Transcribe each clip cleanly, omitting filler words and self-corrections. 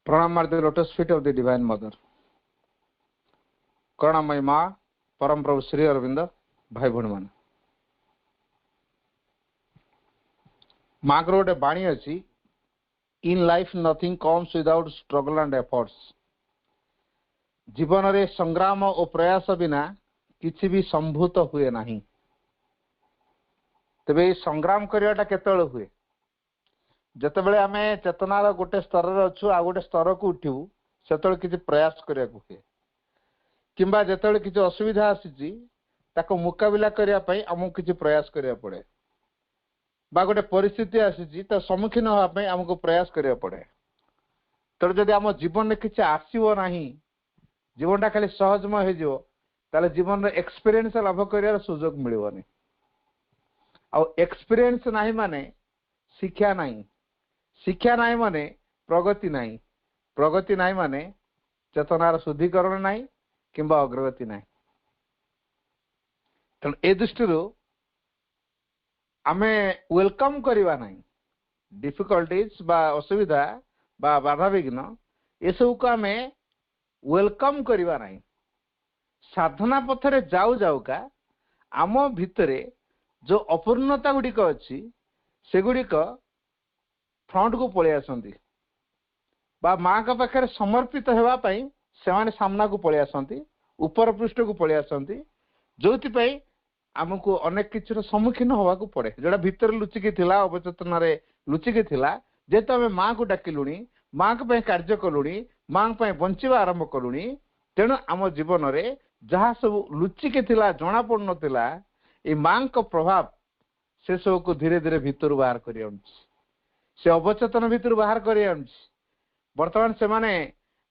Pranam at the lotus feet of the Divine Mother. Karunamay Ma, Param Prabhu Sri Aurobindo, Bhai Bhani माँ को गोटे बाणी अच्छी in life nothing comes without struggle and efforts जीवन रे संग्राम और प्रयास बिना किसी भी संभूत हुए नहीं तेबे संग्राम करियाटा केतବେଳେ हुए जतबेले आमे चेतनार गोटे स्तर रे अछु आ गोटे स्तर को उठिबु सेतବେଳେ किछि प्रयास करिया को हुए किंबा जतବେଳେ किछि असुविधा आसीची ताको मुकाबिला करिया पई हमकु किछि प्रयास करिया पड़े बा गोटे परिस्थिति आसीची त सम्मुखीन होआ पई हमकु प्रयास करिया पड़े तर जदि हम जीवन में किछि आसीबो नाही जीवनटा खाली सहजमय हो जिवो ताले जीवन रे एक्सपीरियंस लाभ करियार सुयोग मिलिबोनी आ एक्सपीरियंस नाही माने शिक्षा नाही माने प्रगति नाही माने चेतनार शुद्धिकरण नाही किंबा अग्रगति नाही तेणु ए दृष्टि आमे वेलकम करिवा नाही डिफिकल्टीज बा असुविधा बा बाधा विघ्न ए सब को आमे वेलकम करिवा नाही साधना पथरे जाऊ जाऊ का आम भितरे जो अपूर्णता गुड़िक अच्छी से गुड़िक फ्रंट को पलि आसंती बा माँ का पाखे समर्पित हेबा पई से माने सामना को पलि आसंती ऊपर पृष्ठ को पलि आसंती जोति पई आमको अनेक किछर सम्मुखीन होवा को पड़े जोड़ा भीतर लुचिकी थिला अवचेतन रे लुचिकी थिला जेतो आमे माँ को डाकिलुनी माँ को पई कार्य कलुनी माँ पई बंचिबा आरंभ कलुनी तेणु आम जीवन रे जहाँ सब लुचिकी थिला जणा पड़ नथिला ए माँ को प्रभाव से सब को धीरे धीरे भीतर बाहर करि आउछि से अवचेतन भीतर बाहर करि आउछि वर्तमान से माने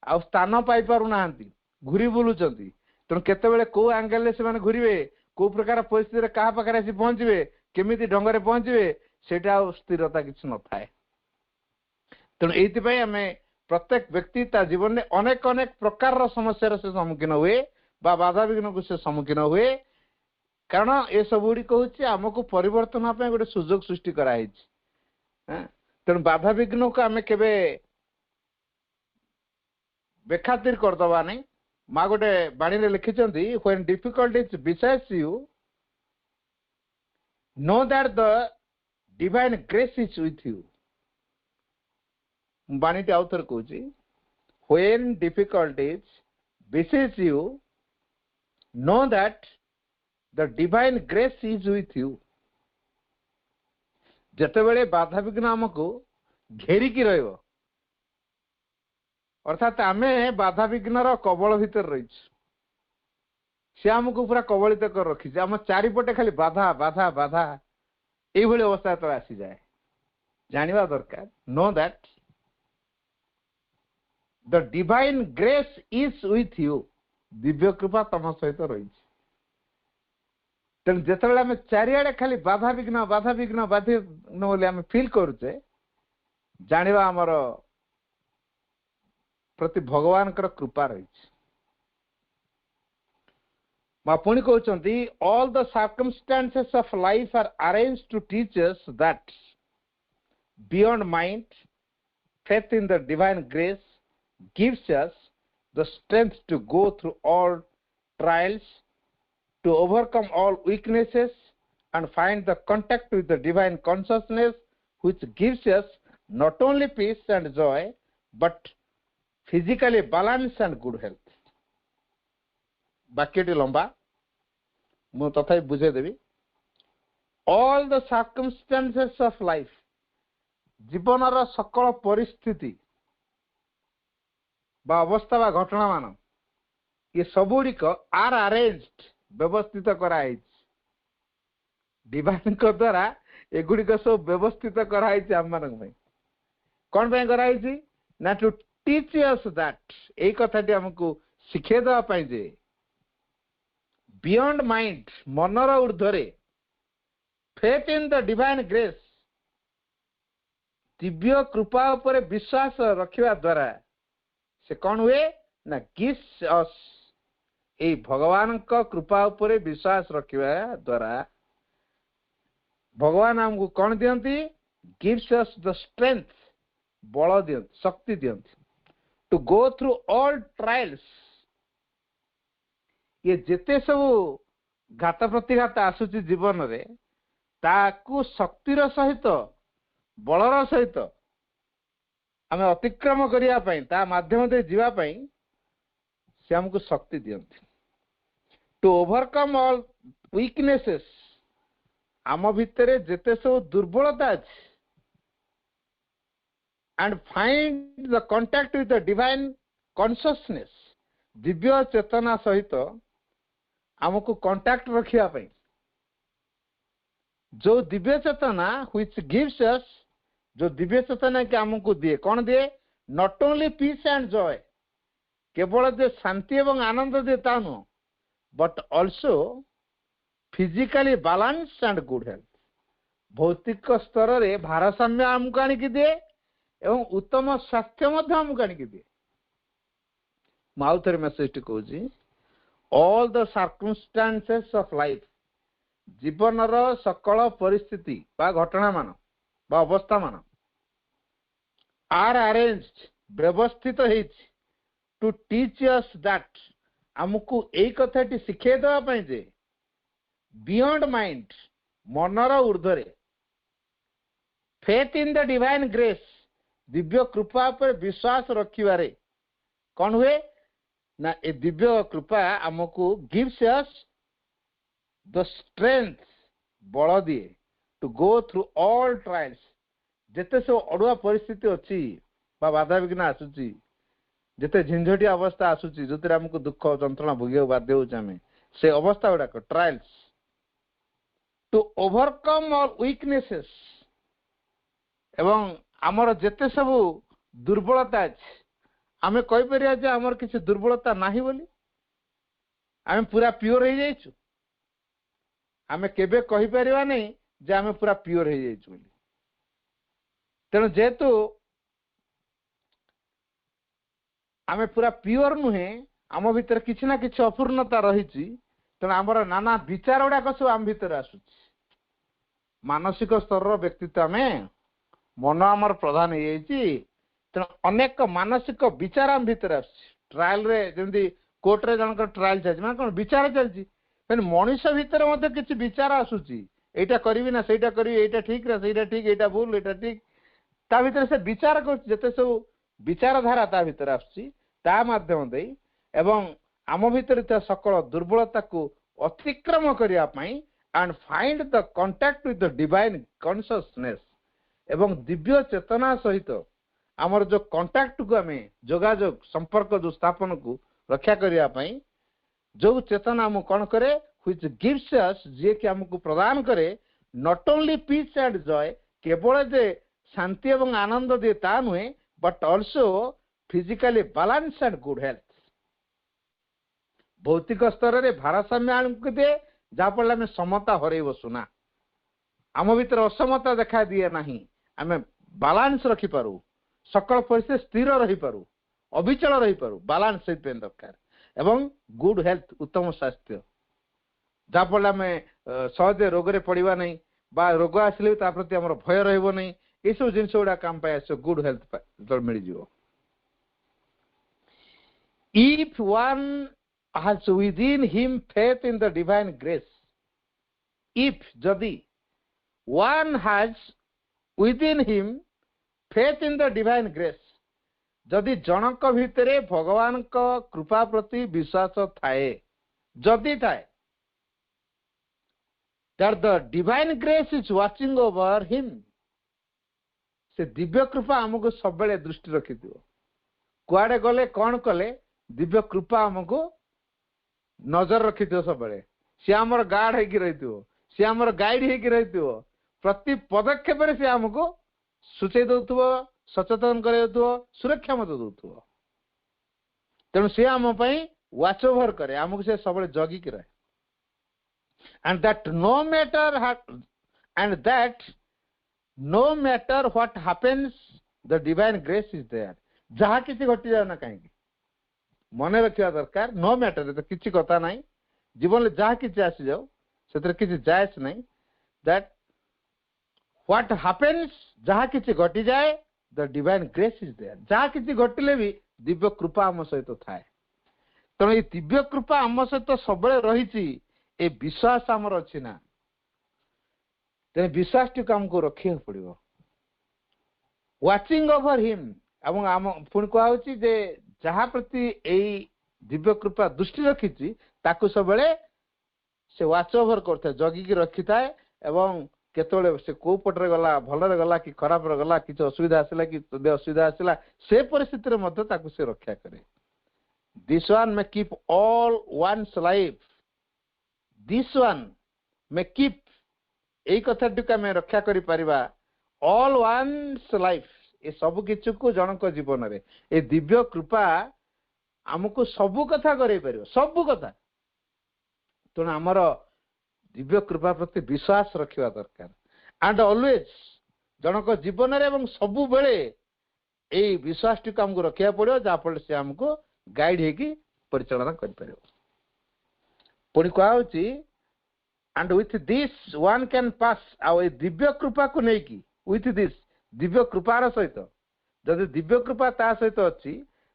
आ स्थान पाई पारु नाहंती घुरी बुलुचंती तेणु केतेबेले को एंगल ले से माने घुरीबे को प्रकार परिस्थिति रे कहा पाखरे आसी पहुंचबे केमिति ढंग रे पहुंचबे सेटा स्थिरता किछ न थाए तेणु एति पई हमें प्रत्येक व्यक्ति ता जीवन में अनेक अनेक प्रकार रो समस्या से सम्मुखीन हुए बा बाधा विघ्न को से सम्मुखीन हुए कारण ए सब गुड़ी कहूँ आमको परिवर्तन गोटे सुजोग सृष्टि कराई तेणु बाधा विघ्न को आम के बेखातिर करदबा नहीं माँ गोटे बाणी रे लिखिछंती when difficulties besides you know that the divine grace is with you बाणी टी आउथर कहूँ when difficulties besides you know that the divine grace is with you जेतेबेले बाधा विघ्न आमको घेरिकी रहिबो अर्थात आमे बाधा विघ्नर कबल भितर रही से आमको पूरा कबलित कर रखी आम चारिपटे खाली बाधा बाधा बाधा ये अवस्था तो आसी जाए जानिबा दरकार no that the divine grace is with you Divya कृपा तम सहित रही तेणु जिते आम चारिआडे खाली बाधा विघ्न बाधा विघ्न बाधा विघ्न बोली आम फिल करुचे जानिबा आमर प्रति भगवान कृपा रही माँ पुणी कहते all the circumstances of life are arranged to teach us that beyond mind faith in the divine grace gives us the strength to go through all trials, to overcome all weaknesses, and find the contact with the divine consciousness, which gives us not only peace and joy, but physically balance and good health. ବାକ୍ୟଟି ଲମ୍ବା, ମୁଁ ତଥାପି ବୁଝେଇଦେବି. All the circumstances of life, ଜୀବନର ସକଳ ପରିସ୍ଥିତି ବା ଅବସ୍ଥା ବା ଘଟଣା ମାନ ये ସବୁଗୁଡ଼ିକ are arranged, ବ୍ୟବସ୍ଥିତ କରାଯାଇଛି. ଡିଭାଇନଙ୍କ ଦ୍ୱାରା ଏଗୁଡ଼ିକ ସବୁ ବ୍ୟବସ୍ଥିତ କରାଯାଇଛି ଆମମାନଙ୍କ ପାଇଁ. କ'ଣ ପାଇଁ କରାଯାଇଛି ନା ଟୁ ଟିଚ୍ us that, ଏଇ କଥାଟି ଆମକୁ ଶିଖେଇ ଦେବା ପାଇଁ ଯେ ବିୟଣ୍ଡ ମାଇଣ୍ଡ, ମନର ଉର୍ଦ୍ଧ୍ୱରେ, faith in the divine grace, ଦିବ୍ୟ କୃପା ଉପରେ ବିଶ୍ୱାସ ରଖିବା ଦ୍ୱାରା ସେ କ'ଣ ହୁଏ ନା gives us, ଏଇ ଭଗବାନଙ୍କ କୃପା ଉପରେ ବିଶ୍ୱାସ ରଖିବା ଦ୍ୱାରା ଭଗବାନ ଆମକୁ କ'ଣ ଦିଅନ୍ତି? gives us the strength, ବଳ ଦିଅନ୍ତି, ଶକ୍ତି ଦିଅନ୍ତି, to go through all trials. ये ଯେତେ ସବୁ ଘାତ ପ୍ରତିଘାତ ଆସୁଛି ଜୀବନରେ ତାକୁ ଶକ୍ତିର ସହିତ, ବଳର ସହିତ ଆମେ ଅତିକ୍ରମ କରିବା ପାଇଁ, ତା ମାଧ୍ୟମ ଦେଇ ଯିବା ପାଇଁ ସେ ଆମକୁ ଶକ୍ତି ଦିଅନ୍ତି. to overcome all weaknesses, ଆମ ଭିତରେ ଯେତେ ସବୁ ଦୁର୍ବଳତା ଅଛି, and find the contact with the divine consciousness, ଦିବ୍ୟ ଚେତନା ସହିତ ଆମକୁ କଣ୍ଟାକ୍ଟ ରଖିବା ପାଇଁ, ଯୋଉ ଦିବ୍ୟ ଚେତନା which gives us, ଯୋଉ ଦିବ୍ୟ ଚେତନା କି ଆମକୁ ଦିଏ, କ'ଣ ଦିଏ? not only peace and joy, କେବଳ ଯେ ଶାନ୍ତି ଏବଂ ଆନନ୍ଦ ଦିଏ ତା ନୁହଁ, but also physically balance and good health, ଭୌତିକ ସ୍ତରରେ ଭାରସାମ୍ୟ ଆମକୁ ଆଣିକି ଦିଏ ଏବଂ ଉତ୍ତମ ସ୍ୱାସ୍ଥ୍ୟ ମଧ୍ୟ ଆମକୁ ଆଣିକି ଦିଏ. ମୁଁ ଆଉ ଥରେ ମେସେଜଟି କହୁଛି. all the circumstances of life, ଜୀବନର ସକଳ ପରିସ୍ଥିତି ବା ଘଟଣାମାନ ବା ଅବସ୍ଥାମାନ are arranged, ବ୍ୟବସ୍ଥିତ ହେଇଛି, to teach us that, ଆମକୁ ଏଇ କଥାଟି ଶିଖେଇ ଦେବା ପାଇଁ ଯେ beyond mind, ମନର ଉର୍ଦ୍ଧ୍ୱରେ, faith in the divine grace, ଦିବ୍ୟ କୃପା ଉପରେ ବିଶ୍ୱାସ ରଖିବାରେ କ'ଣ ହୁଏ ନା ଏ ଦିବ୍ୟ କୃପା ଆମକୁ gives us the strength, ବଳ ଦିଏ, to go through all trials, ଯେତେ ସବୁ ଅଡୁଆ ପରିସ୍ଥିତି ଅଛି ବା ବାଧାବିଘ୍ନ ଆସୁଛି, ଯେତେ ଝିଞ୍ଝଟିଆ ଅବସ୍ଥା ଆସୁଛି, ଯୋଉଥିରେ ଆମକୁ ଦୁଃଖ ଯନ୍ତ୍ରଣା ଭୋଗିବାକୁ ବାଧ୍ୟ ହଉଛି ଆମେ, ସେ ଅବସ୍ଥା ଗୁଡାକ trials, to overcome all weaknesses, ଏବଂ ଆମର ଯେତେ ସବୁ ଦୁର୍ବଳତା ଅଛି, ଆମେ କହିପାରିବା ଯେ ଆମର କିଛି ଦୁର୍ବଳତା ନାହିଁ ବୋଲି, ଆମେ ପୁରା ପିଓର ହେଇଯାଇଛୁ? ଆମେ କେବେ କହିପାରିବା ନାହିଁ ଯେ ଆମେ ପୁରା ପିଓର ହେଇଯାଇଛୁ ବୋଲି. ତେଣୁ ଯେହେତୁ ଆମେ ପୁରା ପିଓର ନୁହେଁ, ଆମ ଭିତରେ କିଛି ନା କିଛି ଅପୂର୍ଣ୍ଣତା ରହିଛି, ତେଣୁ ଆମର ନାନା ବିଚାର ଗୁଡାକ ସବୁ ଆମ ଭିତରେ ଆସୁଛି. ମାନସିକ ସ୍ତରର ବ୍ୟକ୍ତିତ୍ୱ ଆମେ, ମନ ଆମର ପ୍ରଧାନ ହେଇଯାଇଛି, ତେଣୁ ଅନେକ ମାନସିକ ବିଚାର ଆମ ଭିତରେ ଆସୁଛି. ଟ୍ରାଏଲରେ ଯେମିତି କୋର୍ଟରେ ଜଣଙ୍କର ଟ୍ରାଏଲ ଚାଲିଛି, ମାନେ କ'ଣ ବିଚାର ଚାଲିଛି, ତେଣୁ ମଣିଷ ଭିତରେ ମଧ୍ୟ କିଛି ବିଚାର ଆସୁଛି, ଏଇଟା କରିବି ନା ସେଇଟା କରିବି, ଏଇଟା ଠିକ ନା ସେଇଟା ଠିକ, ଏଇଟା ଭୁଲ ଏଇଟା ଠିକ, ତା ଭିତରେ ସେ ବିଚାର କରୁଛି. ଯେତେ ସବୁ ବିଚାରଧାରା ତା ଭିତରେ ଆସୁଛି, ତା ମାଧ୍ୟମ ଦେଇ ଏବଂ ଆମ ଭିତରେ ଥିବା ସକଳ ଦୁର୍ବଳତାକୁ ଅତିକ୍ରମ କରିବା ପାଇଁ and find the contact with the divine consciousness, ଏବଂ ଦିବ୍ୟ ଚେତନା ସହିତ ଆମର ଯୋଉ କଣ୍ଟାକ୍ଟକୁ ଆମେ ଯୋଗାଯୋଗ ସମ୍ପର୍କ ଯୋଉ ସ୍ଥାପନକୁ ରକ୍ଷା କରିବା ପାଇଁ ଯୋଉ ଚେତନା ଆମକୁ କ'ଣ କରେ? which gives us, ଯିଏକି ଆମକୁ ପ୍ରଦାନ କରେ not only peace and joy, କେବଳ ଯେ ଶାନ୍ତି ଏବଂ ଆନନ୍ଦ ଦିଏ ତା ନୁହେଁ, but also physically balance and good health, ଭୌତିକ ସ୍ତରରେ ଭାରସାମ୍ୟ ଆମକୁ ଦିଏ, ଯାହାଫଳରେ ଆମେ ସମତା ହରେଇ ବସୁନା, ଆମ ଭିତରେ ଅସମତା ଦେଖା ଦିଏ ନାହିଁ, ଆମେ ବାଲାନ୍ସ ରଖିପାରୁ, ସକଳ ପରିସ୍ଥିତି ସ୍ଥିର ରହିପାରୁ, ଅବିଚଳ ରହିପାରୁ, ବାଲାନ୍ସ ସେଇଥିପାଇଁ ଦରକାର, ଏବଂ ଗୁଡ୍ ହେଲ୍ଥ, ଉତ୍ତମ ସ୍ୱାସ୍ଥ୍ୟ, ଯାହାଫଳରେ ଆମେ ସହଜେ ରୋଗରେ ପଡ଼ିବା ନାହିଁ ବା ରୋଗ ଆସିଲେ ବି ତା ପ୍ରତି ଆମର ଭୟ ରହିବ ନାହିଁ. ଏସବୁ ଜିନିଷ ଗୁଡାକ ଆମ ପାଇଁ ଆସିବ ଗୁଡ୍ ହେଲ୍ଥ ଯେତେବେଳେ ମିଳିଯିବ. If one has within him faith in the divine grace, if जदि one has within him faith in the divine grace, जदि जनक भितरे भगवान का कृपा प्रति विश्वास थाए, जदि थाए, that the divine grace is watching over him, से दिव्य कृपा हमको सब बेले दृष्टि रखी दियो, कुआडे गले कौन कले दिव्य कृपा हमको नजर रखी दियो सब बेले, से हमर गार्ड है कि रही दियो, से हमर गाइड है कि रही दियो, प्रति पदक्षेप रे से हमको सूचय दउथबो, सचेतन करे दउथबो, सुरक्षा मत दउथबो, तेणु से हम पई वाच ओवर करे, हमको से सब बेले जगी कि रहे, and that no matter what happens, the divine grace is there. जहाँ किसी घटी जाए ना कहीं मन रखा दरकार, नो मैटर तो किसी कथा नहीं, जीवन जहाँ किसी आसी जाओ से किसी जायस नहीं, दैट व्हाट हैपेंस, जहाँ किसी घटी जाए the divine grace is there, जहाँ किसी घटिले भी दिव्य कृपा आम सहित थाए, तेणु ये दिव्य कृपा आम सहित सब रही, ए विश्वास आमर अच्छी ना, तेणु विश्वास टी आमको रखा पड़ो, वाचिंग ओवर हिम, आम पुणी कहुची जे जहाँ प्रति यही दिव्य कृपा दृष्टि रखी ताकू सब से वाच ओवर करता, जगिकी रखी थाए, एवं केतले से को पटरे गला, भलरे गला कि खराब गला, किसी असुविधा आसला कि असुविधा आसला, से परिस्थिति रे मध्य ताकू से रक्षा करे. This one may keep all one's life, this one may keep, यही कथा टी मैं रक्षा करि परिबा, ऑल वन्स लाइफ, ये सब किछु को जनक जीवन रे ए दिव्य कृपा हमको सबु कथा करे परिबो, सबु कथा, तेणु आमर दिव्य कृपा प्रति विश्वास रखिबा दरकार, एंड ऑलवेज जनक जीवन रे एवं सबु बेले ए विश्वास टी हमको रखिया पड़ो, जा फल से हमको गाइड हेकी परिचालना करि परिबो. पुणी कहउची and with this one can pass, आ दिव्य कृपा को नहीं की, विथ दिस दिव्य कृपार सहित, जदि दिव्य कृपा ता सहित अच्छी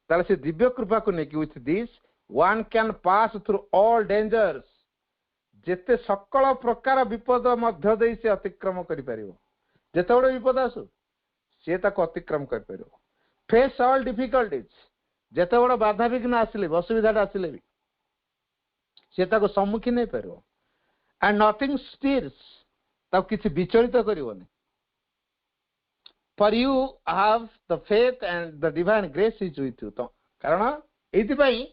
ताले से दिव्य कृपा को नहीं, with this one can pass through all dangers, जेते सकल प्रकार विपद मध्य दे से अतिक्रम करि परिबो, जेते बड़ विपद आसु से ताको अतिक्रम करि परिबो, फेस ऑल डिफिकल्टीज, जेते बड़ बाधा विघ्न आसिले, असुविधा आसिले भी से ताको सम्मुखीन नहीं परिबो, एंड नथिंग स्टीर्स, ताको किछि विचलित करिवोनी, for you have the faith and the divine grace is with you. तो कारण एति पई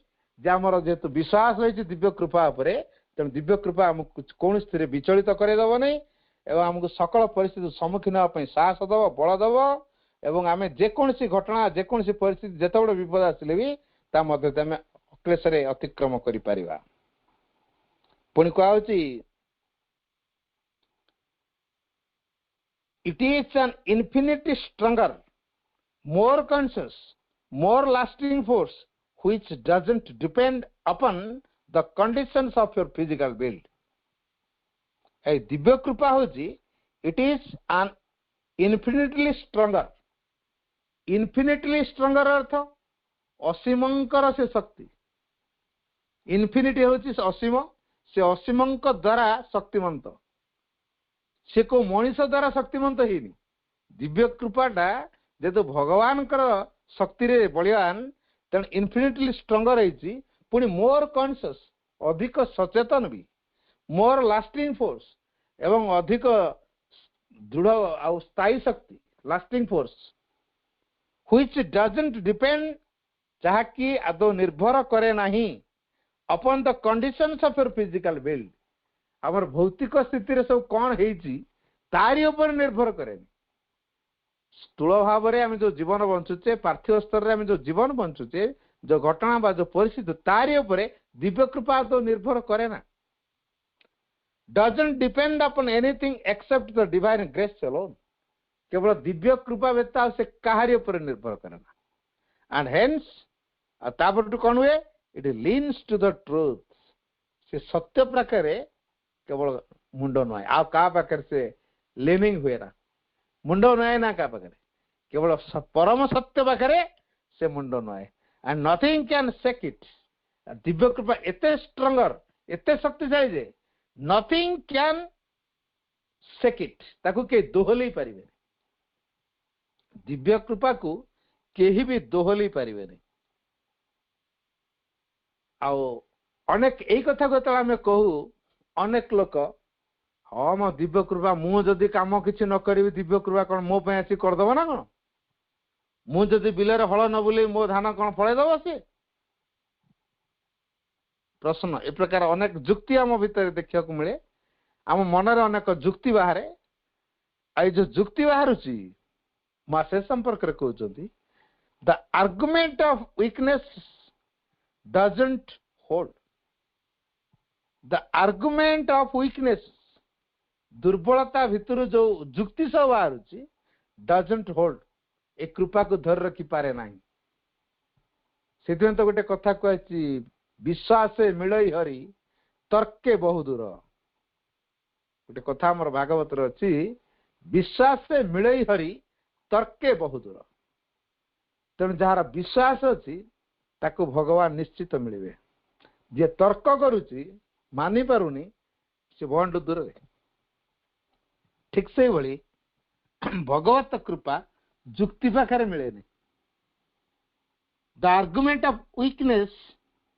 जे हमर जेतु विश्वास रही दिव्य कृपा उपरे, तेणु दिव्य कृपा हमको कौन स्थिर विचलित करे दब नहीं, एवं हमको सकल परिस्थिति सम्मुखीन होगा साहस दब, बल दब, एवं आम जेकोसी घटना जेकोसी परिस्थिति जिते बड़ विपद आसिले भी ता मध्य आम अक्लेश अतिक्रम करि परिबा. पुणी कहउची it is an infinitely stronger, more conscious, more lasting force which doesn't depend upon the conditions of your physical build. ए दिव्य कृपा होची, it is an infinitely stronger, infinitely stronger अर्थ असीमंकर से शक्ति, इन्फिनिटी होची असीम, से असीमंक द्वारा शक्तिमंत, से को मनीष द्वारा शक्तिमंत हेनी, दिव्य कृपाटा जेतु भगवान शक्ति रे बलियान, तेणु इन्फिनिटली स्ट्रंगर है, पुणी मोर कॉन्शियस, अधिक सचेतन भी, मोर लास्टिंग फोर्स, एवं अधिक दृढ़ आ स्थायी शक्ति, lasting force, which doesn't depend, जहाँकि आदौ निर्भर करे नहीं, upon the conditions of your physical build, आमर भौतिक स्थिति रे सब कौन हेची तारी ऊपर निर्भर करे. स्थूल भाव में आम जो जीवन बंचुचे, पार्थिव स्तर में आम जो जीवन बंचुचे, जो घटना बा जो परिस्थिति तारी ऊपर दिव्य कृपा तो निर्भर करे ना, doesn't depend upon anything accept the divine grace alone, केवल दिव्य कृपा व्यता से कहारी ऊपर निर्भर करे ना, एंड हेंस तापर कौन हुए, it leans to the truth, से सत्य प्रकार केवल मुंड नुआए, आ का पाखे से लिनिंग हुए ना, मुंड नुआए ना का पाखे, केवल परम सत्य पाखे से मुंड नुआए, and nothing can shake it. दिव्य कृपा एते स्ट्रंगर, एते शक्तिशाली जे नथिंग कैन सेकिट ताकू के दोहलई पारिबे दिव्य कृपा को केही भी दोहलई पारिबे नहीं आओ अनेक एई कथा को तला में कहू अनेक लोक हाँ मो दिव्य कृपा मु जदि काम किछि न करिवि दिव्य कृपा कोन मो पे आसी कर दबो ना कोन मु जदि बिलरे हळ न बुले मो धान कोन फळे दबो से प्रश्न ए प्रकार अनेक जुक्ति आम भीतर देखिया को मिले आम मनरे अनेक जुक्ति बाहरे आई जो जुक्ति बाहरुची मा से संपर्क रे कहउचंती the argument of weakness doesn't hold the argument of weakness दुर्बलता भितर जो जुक्ति सब बाहरुची डजंट होल्ड ए कृपा को धर रखी पारे नाही सेदिन तो गोटे कथा कहछि विश्वास मिलई हरि तर्के बहु दूर गोटे कथा हमर भागवत रे अछि विश्वास मिलई हरि तर्के बहु दूर तेणु जार विश्वास अछि ताको भगवान निश्चित मिलिबे जे तर्क करूची मानि पारुनी से बंड दूर रे ठीक से भली भगवत कृपा जुक्ति पाखरे मिलेनी the argument of weakness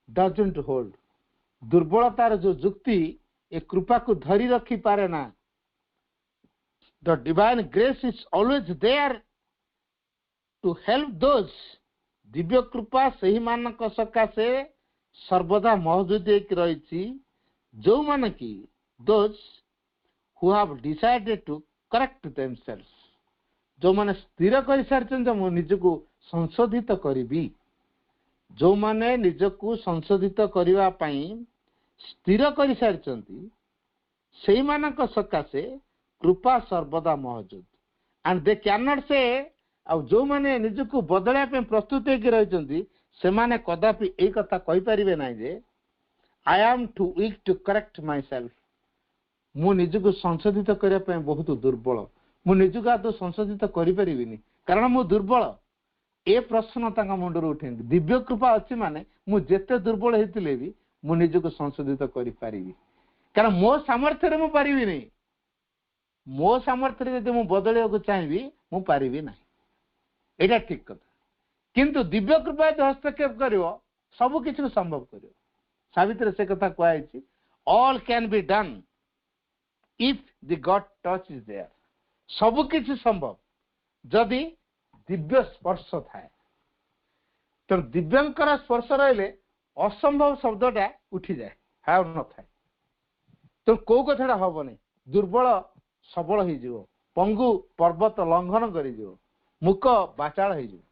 doesn't hold दुर्बलतार जो जुक्ति ए कृपा को धरी रखी पारे ना the divine grace is always there to help those दिव्य कृपा सही मानक सकाशे सर्वदा मौजूद एक रही जो मान की those who have decided to correct themselves जो माने स्थिर कर सारछन मु निजको संशोधित करिबी जो माने निजको संशोधित करिवा पई स्थिर कर सारछंती सेही मानक सकाशे कृपा सर्वदा मौजूद एंड दे कैन नॉट से आ जो माने निजको बदलया पे प्रस्तुत हे रहिचंती से माने कदापि एई कथा कहि परिबे नै जे I am too weak to correct myself मु निजको संशोधित करिया पे बहुत दुर्बल मु निजको आदो संशोधित करि परिबिनी कारण मु दुर्बल ए प्रश्न तांका मुंडर उठे दिव्य कृपा अछि माने मु जेते दुर्बल हेतिले भी मु निजको संशोधित करि परिबी कारण मो सामर्थ्य रे मु परिबी नै मो सामर्थ्य रे यदि मु बदलिया को चाहिबी मु परिबी नै एटा ठीक कथा किंतु दिव्य कृपा यदि हस्तक्षेप करिवो सब किछु संभव करिवो सावित्री से कथा कहै छी all can be done if the God touch is there सब किछु संभव जदि दिव्य स्पर्श थाए तो दिव्यंकर स्पर्श रहिले असंभव शब्दटा उठी जाए हाउ न थाए तो को कथाटा हबनी दुर्बल सबल हो जिवो पंगु पर्वत लंघन करि जिवो मुक बाचाल हो जिवो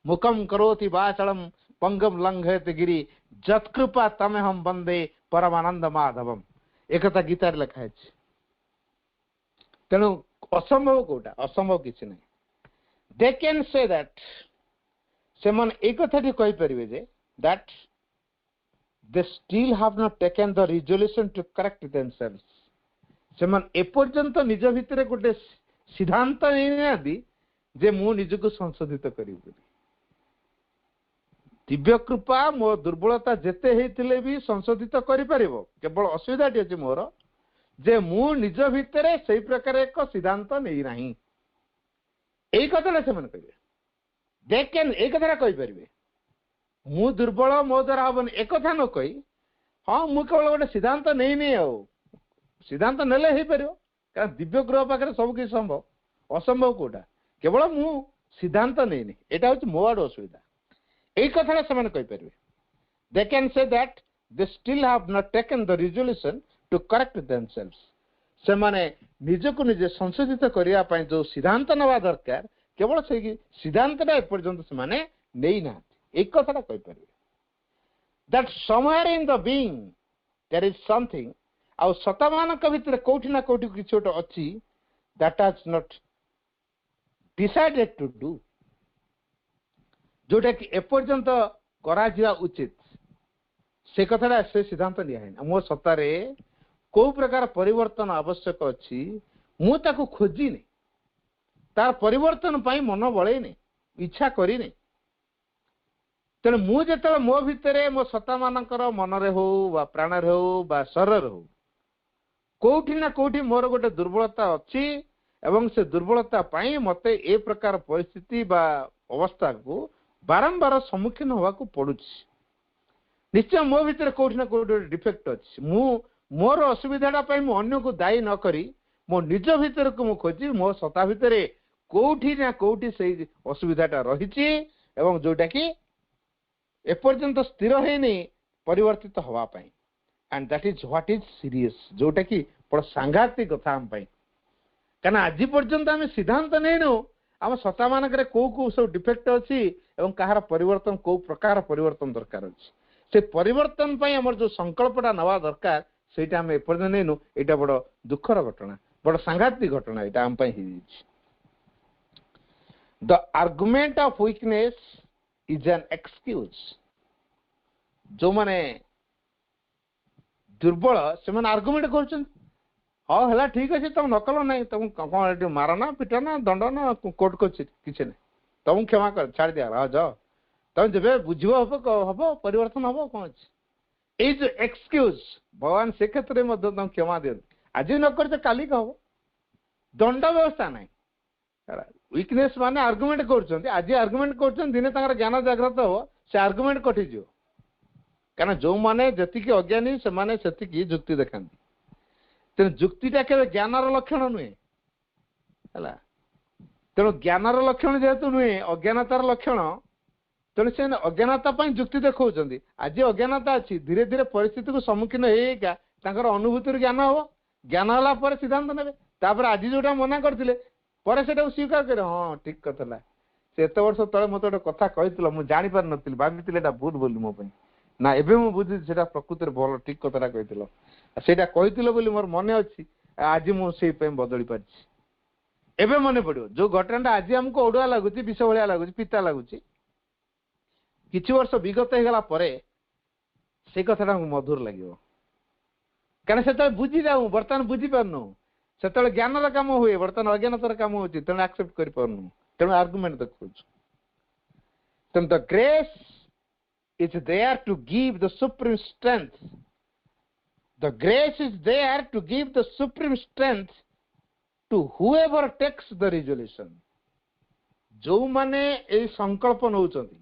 मुकम करोति बाचलम पंगम लंघयति गिरि जत्कृपा तमे हम वंदे परमानंद माधवम एकता गीतार लिखा है तेणु असंभव कोटा असंभव किसी नहीं दे कैन से दैट से मन एक कथाटी कहि परिबे जे that they still have not taken the resolution to correct themselves से मन एपर्यंत निज भितरे गोटे सिद्धांत नै जे मु निजको संशोधित करिबे दिव्य कृपा मो दुर्बलता जेते हेतिले भी संशोधित करि परिबो केवल असुविधाटी अछि मोर जे मु निज भितरे सेही प्रकार एक सिद्धांत नै नाही एई कथाले से मन कहिबे देखेन एक कथा कहि परिबे मु दुर्बल मो द्वारा हबन एक कथा न कहि हां मु केवल गोटे सिद्धांत नै नै आ सिद्धांत नेले हे परिबो कारण दिव्य कृपा पाखरे सब कि संभव असंभव कोटा केवल मु सिद्धांत नै नै एटा होछि मो आड असुविधा एई कथा से मन कहि परिबे they can say that they still have not taken the resolution to correct themselves से माने निजको निजे संशोधित करिया पय जो सिद्धांत नवा दरकार केवल से सिद्धांतटा एपर्यंत से माने नै ना एक कथाटा कहि परिबे that somewhere in the being there is something आ सतमानक भितर कोठी ना कोठी कि छोट अछि that has not decided to do जोटा कि एपर्यंत करा जिया उचित से कथाटा से सिद्धांत लिया है मो सत्तारे को प्रकार परिवर्तन आवश्यक अछि मु ताको खोजी नै तार परिवर्तन पाई मन बळे नै इच्छा करी नै तेणु मु जेतले मो भितरे मो सत्ता मानकर मन रे हो बा प्राण रे हो बा शरीर रे हो कोठी ना कोठी मोर गोटे दुर्बलता अच्छी एवं से दुर्बलता पाई मते ए प्रकार परिस्थिति बा अवस्था को बारंबार सम्मुखीन होगा पड़ुछि। निश्चय मो भीतर कोठी ना कोठी डिफेक्ट अच्छी। मोर असुविधा मु अन्य को दायी न करी मो निज भीतर को मु खोजी मो सत्ता भीतर कोठी ना कोठी से असुविधाटा रही एवं जोटा कि एपर्यंत स्थिर है परिवर्तित हवा पाई। And that is what is serious जोटा कि बड़ सांघातिक कथा हम पाई। कारण आज पर्यंत आम सिद्धांत नहीं आम सत्ता मानक कौ सब डिफेक्ट अच्छी एवं कहार परिवर्तन कौ प्रकार परिवर्तन दरकार अच्छी से परिवर्तन पाई हमर जो संकल्पटा नवा दरकार सेटा हम एपर्यंत नहीं एटा बड़ दुखर घटना बड़ सांघातिक घटना एटा हम पाई ही। The argument of weakness is an excuse. जो माने दुर्बल से माने आर्गुमेंट कर हाँ है ठीक अच्छे तुम नकल ना तुम कौन मार ना पिट ना दंड ना कोर्ट को किसी ना तुम क्षमा कर छाड़ दिया हाँ जाओ तुम जब बुझ हम परिवर्तन हम कौन अच्छे ये जो एक्सक्यूज भगवान से क्षेत्र में तुम क्षमा दिखाते आज न कर काली कह दंड व्यवस्था ना वीकनेस माने आर्गुमेंट कर आज आर्गुमेंट कर दिने ज्ञान जागृत हो से आर्गुमेंट कटिज कारण जो मैंने जी अज्ञानी से माने जुक्ति देखा तेणु जुक्तिटा के ज्ञानर लक्षण नुहे है तेणु ज्ञानर लक्षण जेहेतु नुहे अज्ञानतार लक्षण तेणु से अज्ञानता जुक्ति देखा आज अज्ञानता अच्छी धीरे धीरे परिस्थिति को सम्मुखीन होकर अनुभूति ज्ञान हम ज्ञान है सिद्धांत ने आज जोटा मना करते स्वीकार कर हाँ ठीक कथा से एत वर्ष तले मत गोटे कथा कही मुझे जापार नी भाई भूल बोली मो ना एबे मु बुझी से प्रकृति भल ठीक कथा कही सेटा कही मोर मन अच्छी आज मुझे बदली पार्टी एबे मन पड़ो जो घटना आज आमको ओडुआ लगुच विष भाया लगुच पिता लगुच किछि वर्ष विगत होगा से कथा मधुर लगे कारण से बुझी जाऊँ बर्तमान बुझी पारनु से ज्ञान काम हुए बर्तमान अज्ञानतार काम हो तेणु एक्सेप्ट कर पारनु तेणु आर्गुमेंट देखु तेणु the grace is there to give the supreme strength. The grace is there to give the supreme strength to whoever takes the resolution. जो माने ए संकल्प नौचंती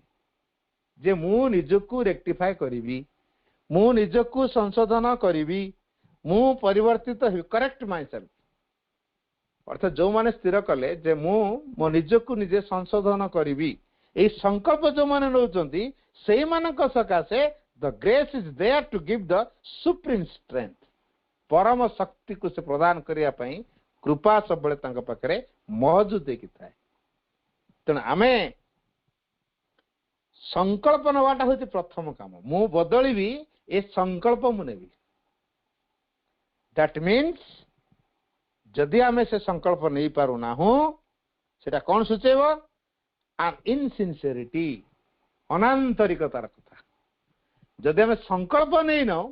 जे मु निजको रेक्टिफाई करिवि मु निजको संशोधन करिवि मु परिवर्तित करेक्ट माई सेल्फ अर्थात जो माने स्थिर कले जे मु मो निजको निजे संशोधन करिवि ए संकल्प जो माने नौचंती से मानक सकाशे the grace is there to give the supreme strength परम शक्ति को से प्रदान करिया पई कृपा सब पाखे मौजूद होती थाए तेणु आमे संकल्प नवाटा हूँ प्रथम काम मु बदलि ए संकल्प मुनेबी दैट मीन्स जदि आमे से संकल्प नहीं पारू ना सेटा कौन सूचेब आन इनसिंसियरिटी अनांतरिकतार कथा जदि आम संकल्प नहीं नौ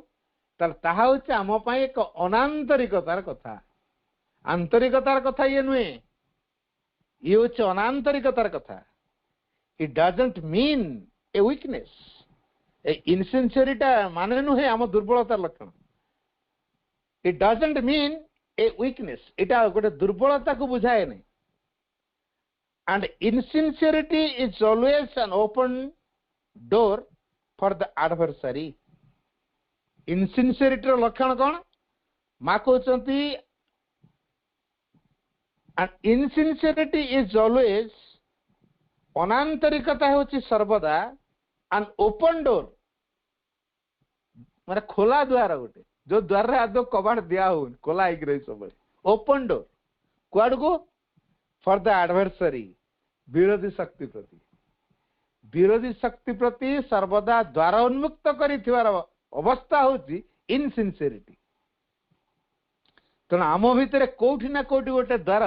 ताहा हूँ आम एक अनांतरिकतार कथा आंतरिकतार कथा ये नुहे ये हूँ अनांतरिकतार कथा it doesn't mean a weakness A insincerity माने नुहे आम दुर्बलतार लक्षण it doesn't mean a weakness इटा गोटे दुर्बलता को बुझाए नहीं and insincerity is always an open door for the adversary. Insincerity रो लक्षण कौन माँ कहते and insincerity is always अनांतरिकता होची सर्वदा an open door माने खोला द्वार गोटे जो द्वार रे आदो कबाड़ दिया हो खोला एक रही सब ओपन डोर कुआड़ को फॉर द एडवर्सरी विरोधी शक्ति प्रति सर्वदा द्वार उन्मुक्त कर अवस्था होची इनसिंसियरिटी तेना आम भितर कोठी ना कोठी गोटे द्वार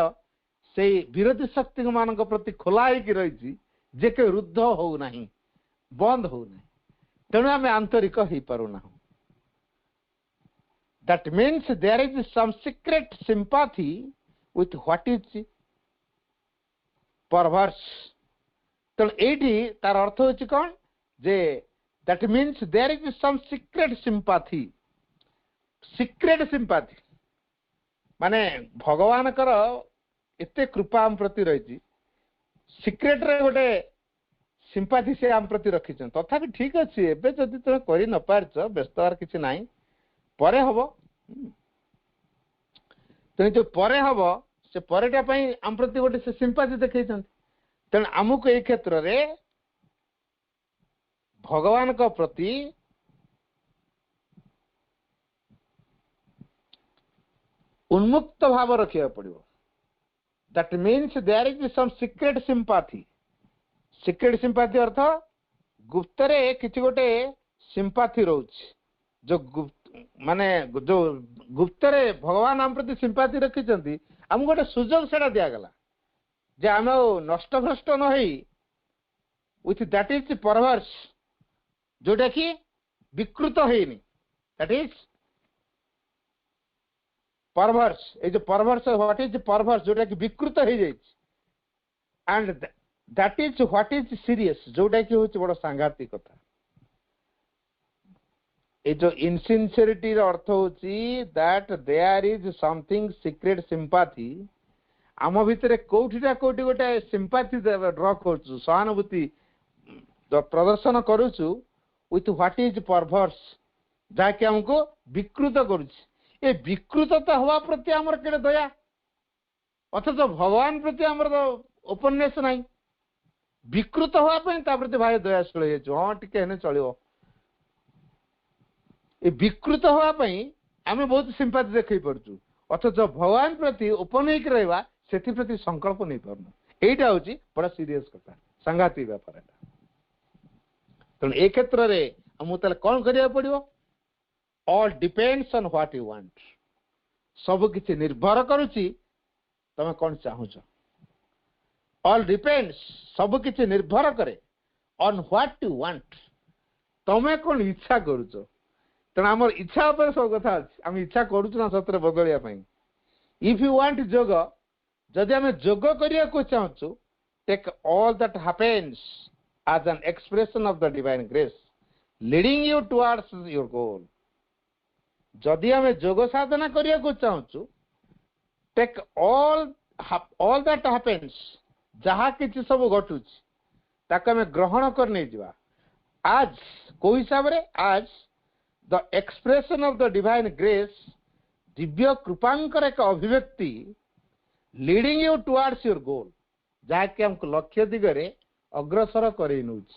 से विरोधी शक्ति मान प्रति खोला रही जे के रुद्ध होना बंद होना तेणु आम आंतरिक हो पारुना that means there is some secret sympathy with what is perverse तेणु ये तार अर्थ हो कौन जे that means there is some secret sympathy माने भगवान कर एते कृपा आम प्रति रही सिक्रेट रे गोटे सिंपाथी से आम प्रति रखी तथापि ठीक अच्छे एबे जदि तुम कर न पारछ व्यस्त हर किसी ना परे हम तेणु जो परे हम से परेटा आम प्रति गोटे से सिंपाथी देखते तेणु आमको ये क्षेत्र में भगवान को प्रति उन्मुक्त भाव रखा पड़ो that means there is some secret sympathy अर्थ गुप्त रे किछि गोटे सिंपाथी रोच जो माने जो गुप्त रे भगवान आम प्रति सिंपाथी रखिछंती आम गोटे सुजोग सेटा दिया गला जे आम नष्ट भ्रष्ट न होई विथ दैट इज परवर्स जोटा कि विकृत होइनी दैट इज परवर्स ए जो परवर्स व्हाट इज परवर्स जोटा कि विकृत हो जाय and that is what is serious जोटा कि होच बड़ सांघातिक कथा ए जो इनसिंसियरिटी रो अर्थ होची that there is something secret sympathy आम भितर कोठीटा कोठी गोटे सिंपैथी ड्र करछु सहानुभूति प्रदर्शन करूछु विथ व्हाट इज परवर्स जाके हमको विकृत करूछि ए विकृतता हवा प्रति आमर केड़े दया अथच भगवान प्रति आमर ओपननेस नहीं विकृत हवा पई ता प्रति भाई दयाशील हो हाँ टिके हेने चलिबो ए विकृत हवा पई आमे बहुत सिंपैथी देखै पड़छु अथच भगवान प्रति ओपन होइक रहबा सेति प्रति संकल्प नहीं परनु एटा होची बड़ा सीरियस कथा संगाती व्यापार एटा तण ए क्षेत्र रे हमु तले कोन करिया पड़िबो all depends on what you want सब किछि निर्भर करूची तमे कोन चाहूछ ऑल डिपेंड्स सब किछि निर्भर करे ऑन व्हाट यू वांट तमे कोन इच्छा करूछ तण हमर इच्छा पर सब कथा अछि हम इच्छा करूछ ना सतरे बदलिया पई इफ यू वांट जोग जदि हम जोग करिया को चाहूछु take all that happens as an expression of the divine grace leading you towards your goal जदि हमें जोग साधना करिया को चाहूछु टेक ऑल दैट हैपेंस जहा किछि सब घटुछ ताके हमें ग्रहण करने जीवा आज को हिसाब रे आज the expression of the divine grace Divya कृपांकर एक अभिव्यक्ति leading you towards your goal जहा कि हमको लक्ष्य दिगरे अग्रसर करई नउछ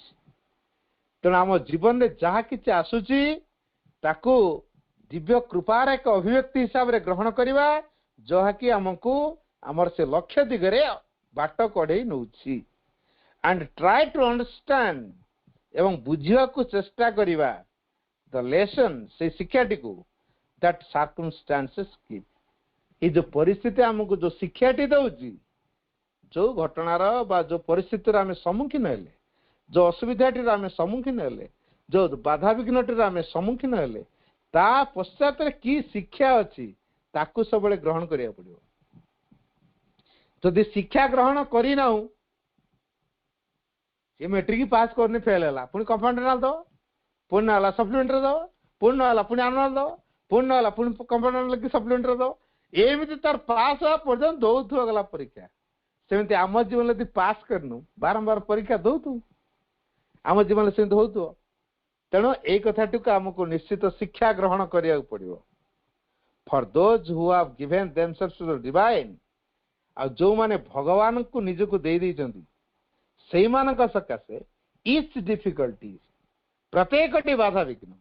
तेणु आम जीवन में जहा किछि आसुची ताकू दिव्य कृपार एक अभिव्यक्ति हिसाब रे ग्रहण करिवा जहा कि हमको हमर से लक्ष्य दिगरे बाट कढई नउछि एंड ट्राई टू अंडरस्टैंड एवं बुझिया को चेष्टा करिवा द लेसन से शिक्षाटी को दैट सर्कमस्टेंसेस गिव ए जो परिस्थिति हमको जो शिक्षाटी दउछि जो घटनार बा जो परिस्थिति आम सम्मुखीन हेले जो असुविधाटी आम सम्मुखीन हेले जो बाधा विघ्नटी आम सम्मुखीन हेले ता पश्चात की शिक्षा अच्छी ताकू सब ग्रहण करिया पड़िबो जदि शिक्षा ग्रहण करना ये मैट्रिक पास करने फेल है पुणी कंपाउंडर दो पुणी ना सप्लीमेंटरी दो पुणी ना पुणी आनुआल दो पुणी ना पुणी कंपाउंडर लगे सप्लीमेंटरी दो एमती तार पास हवा पर्यंत दौथु गला परीक्षा सेमती आम जीवन यदि पास करनु बारंबार परीक्षा दौथु आम जीवन सेमती होतु तेणु यही कथाटी आमको निश्चित शिक्षा ग्रहण करिया पड़िबो for those who have given themselves to the divine आ जो माने भगवान को निज को दे दैछंती सेही मानक सकाशे ईच डिफिकल्टी प्रत्येकटी बाधा विघ्न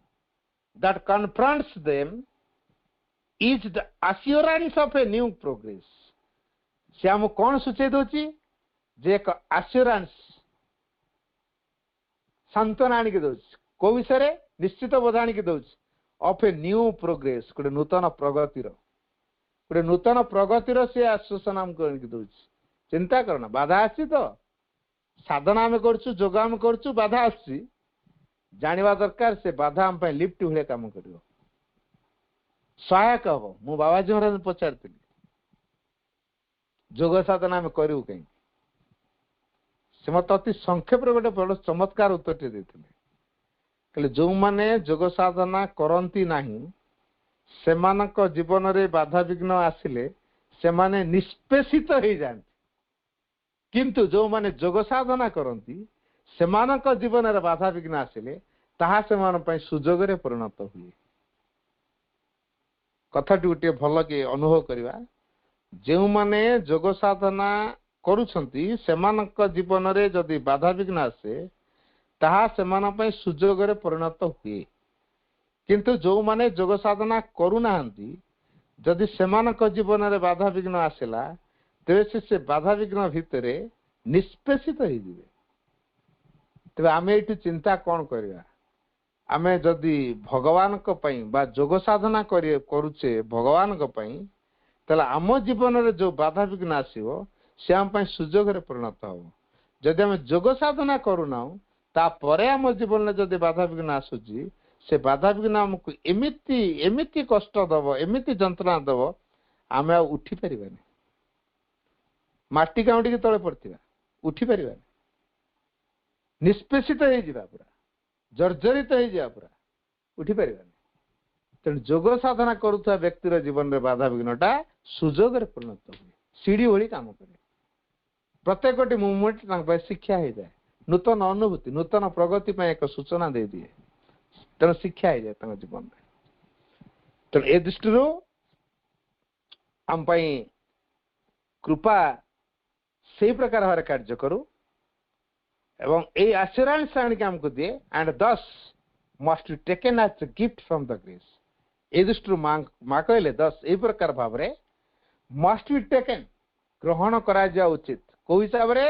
that confronts them is the assurance of a new progress से आम कौन सूचे दोची जे एक एश्योरेंस सांत्वना आनिक दउछि को विषय निश्चित बोध आनिक दउछि ऑफ ए न्यू प्रोग्रेस गोटे नूतन प्रगतिर से आश्वासन आमको आनिक दउछि चिंता करना बाधा आछि तो साधना आम करछु जोग आम करछु बाधा आछि जानिबा दरकार से बाधा आम पय लिफ्ट भले काम करिवो सहायक हम मु बाबाजी महाराज पचारती जोग साधना में करू कहीं से मत अति संक्षेप गोटे बड़ चमत्कार उत्तर देते कहले जो माने जोग साधना करती नहीं सेमानक जीवन रे बाधा विघ्न आसिले सेमाने निष्पेषित हो जाती, किंतु जो माने जोग साधना करती सेमानक जीवन रे बाधा विघ्न आसिले ताहा सेमान पई सुजोग रे परिणत हुए। कथाटी गोटे भल के अनुभव करवा, जो माने जोग साधना करुछंती सेमानक जीवन रे जदि बाधा विघ्न आसे ताहा सेमान पई सुजोग रे परिणत हुए, किंतु जो माने जोग साधना करूना जदि सेमानक जीवन रे बाधा विघ्न आसिला तेरे से बाधा विघ्न भितरे निष्पेषित हो जिवे। तेबे आमे एटु चिंता कौन करवा, आमे जदि भगवान को पई बा जोग साधना करुचे भगवान को पई तला आम जीवन रे जो बाधा विघ्न आसीबो से आम पई सुजोग रे परिणत हो। जदि आमे जोग साधना करूना ता परे आम जीवन रे जदि बाधा विघ्न आसुची से बाधा विघ्न आमको एमिति एमिति कष्ट दब एमिति जंत्रणा दब आमे आ उठी परिबानी, माटी काउंटी के तले पड़थिबा उठी परिबानी, निष्पेषित हो जिबा, पूरा जर्जरित हो जिबा, पूरा उठी परिबानी। तेणु जोग साधना करुवा व्यक्तिर जीवन रे बाधा विघ्नटा सुजोग रे परिणत हुए, सीढ़ी भली काम करे। प्रत्येक मुवमेंट शिक्षा हो जाए, नूतन अनुभूति नूतन प्रगति पर एक सूचना दे दिए, तेणु शिक्षा हो जाए जीवन में। तेणु ए दृष्टि आम कृपा से प्रकार भाव कार्य करू एवं ए आश्योरेंस आनिक आमको दिए, and this must be taken as a gift from the grace. ए दृष्टि माँ कहले दस ए प्रकार भाव मस्ट बी टेकन ग्रहण करा जा उचित को हिसाब रे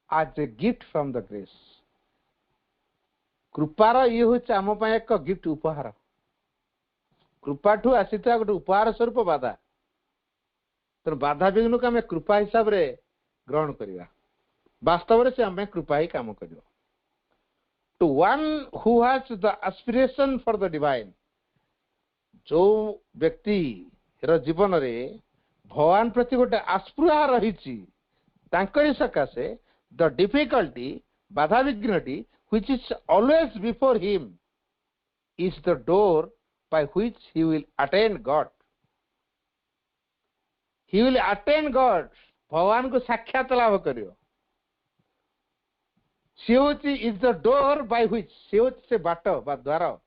as a gift from the grace. कृपार ये हूँ आम एक गिफ्ट उपहार, कृपाठू आसी गोटे उपहार स्वरूप बाधा। तेणु बाधा विघ्न को आम कृपा हिसाब रे ग्रहण करवा, वास्तव में से आम कृपा ही काम कर। To one who has the aspiration for the divine, जो व्यक्ति जीवन रे भगवान प्रति गोटे आस्पृहा रही सकाशे द डिफिकल्टी बाधा विघ्नटी which is always before him is the door by which he will attain God. He will attain God, भगवान को साक्षात लाभ करियो। से is the door by which, से बाट बा द्वार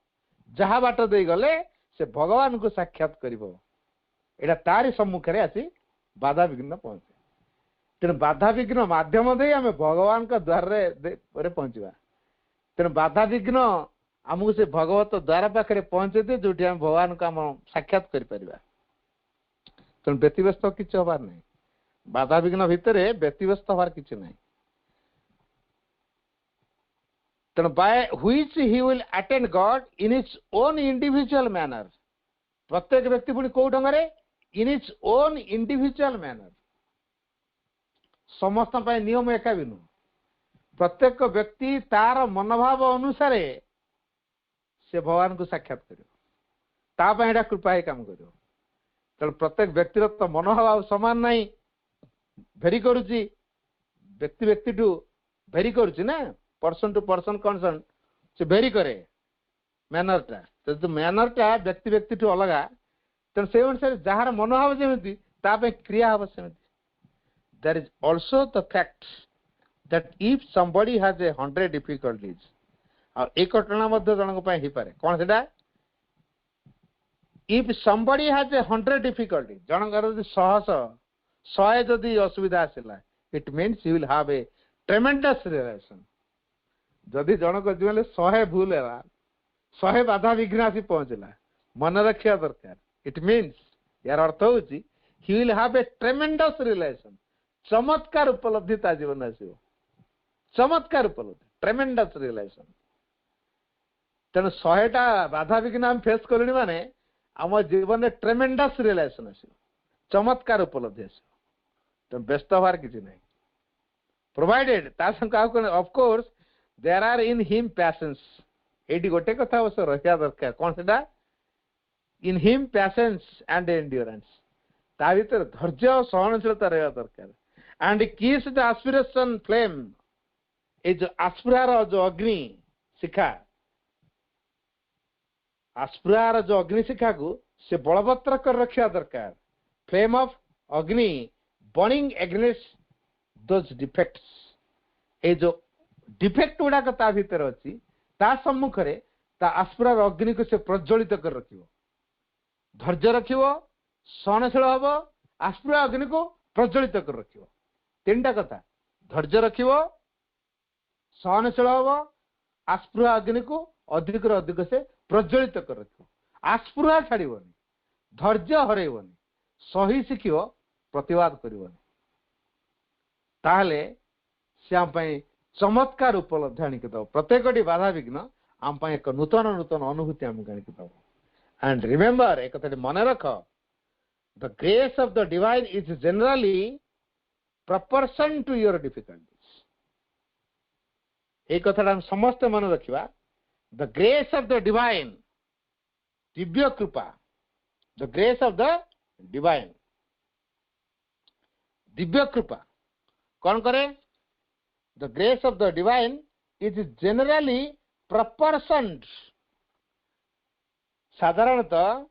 जहा बाट दे गले से भगवान को साक्षात करिवो। एटा तारी सम्मुख रे आसी बाधा विघ्न पहुंचे। तेणु बाधा विघ्न माध्यम दे आमे भगवान का द्वार रे पहुंचवा। तेणु बाधा विघ्न आमको से भगवत द्वार पाखे पहुंचे दे जो भगवान को आम साक्षात कर। तेणु व्यतिव्यस्त किसी हबार नहीं, बाधा विघ्न भितर व्यतिव्यस्त हबार किसी नहीं। तेणु by which he will attend God in its own individual manner. प्रत्येक व्यक्ति पुणी कौ ढंग रे in its own individual manner. समस्त नियम एका भी नुह, प्रत्येक व्यक्ति तार मनोभाव अनुसार से भगवान को साक्षात कर कृपा ही काम कर। तेणु प्रत्येक व्यक्तिर तो मनोभाव सामान नहीं, भेरी करुची व्यक्ति व्यक्ति टू भेरी करुची ना, पर्सन टू पर्सन कनसर्न से भेरी करे मैनरटा। तो मैनरटा व्यक्ति व्यक्ति टू अलग, तेणु से अनुसार जार मनोभाव जमी क्रिया हम सेमती। There is also the fact that if somebody has 100 difficulties, और एक घटना मध्य जनक हो पारे कौन सेटा, if somebody has 100 difficulties, जनकर 100 जदि असुविधा आसला, it means he will have a tremendous realization। जदि जनक जीवन 100 भूल है, 100 बाधा विघ्न आसी पहुंचला, मन रखा दरकार। it means यार अर्थ हो he will have a tremendous realization, चमत्कार उपलब्धि ता जीवन आसो, चमत्कार उपलब्धि, ट्रेमेंडस रियलाइजेशन। तेणु 100टा बाधा विघ्न आम फेस कले माने आम जीवन में ट्रेमेंडस रियलाइजेशन आसो, चमत्कार उपलब्धि आसो। तेणु व्यस्त हबार किसी नहीं, provided of course there are in him patience. एटी गोटे कथा अवश्य रहा दरकार, कौन सेटा, in him patience and endurance. ता भीतर धैर्य और सहनशीलता रहा दरकार। एंड किस द एस्पिरेशन फ्लेम, ये जो आस्पृहार जो अग्नि शिखा, आस्पृहार जो अग्नि शिखा को से बलवत्तर कर रखा दरकार फ्लेम ऑफ अग्नि बर्निंग एग्नेस्ट दोज डिफेक्ट्स ए जो डिफेक्ट गुड़ाक ता भीतर अच्छी ता सम्मुख रे ता आस्पुरार अग्नि को से प्रज्वलित कर रखिवो धैर्य रखिवो सहनशील हबो आस्पुरा अग्नि को प्रज्वलित कर रखिवो तीनटा कथा धैर्य रखिवो सहनशील हबो आस्पुरा अग्नि को अधिक रो अधिक से प्रज्वलित कर रखिवो आस्पुरा छाड़िबोनी धैर्य हरैबोनी सही शिखिवो प्रतिवाद करिवोनी ताहले से आम पई चमत्कार उपलब्धि आनिक दब प्रत्येक बाधा विघ्न आम एक नूतन नूतन अनुभूति आमको आनिक दब एंड रिमेंबर एक कथा मन रख the grace of the divine is generally proportion to your difficulties एक कथा समस्त मन रखा the grace of the divine दिव्य कृपा the grace of the divine दिव्य कृपा कौन करे the grace of the divine is generally proportioned साधारणतः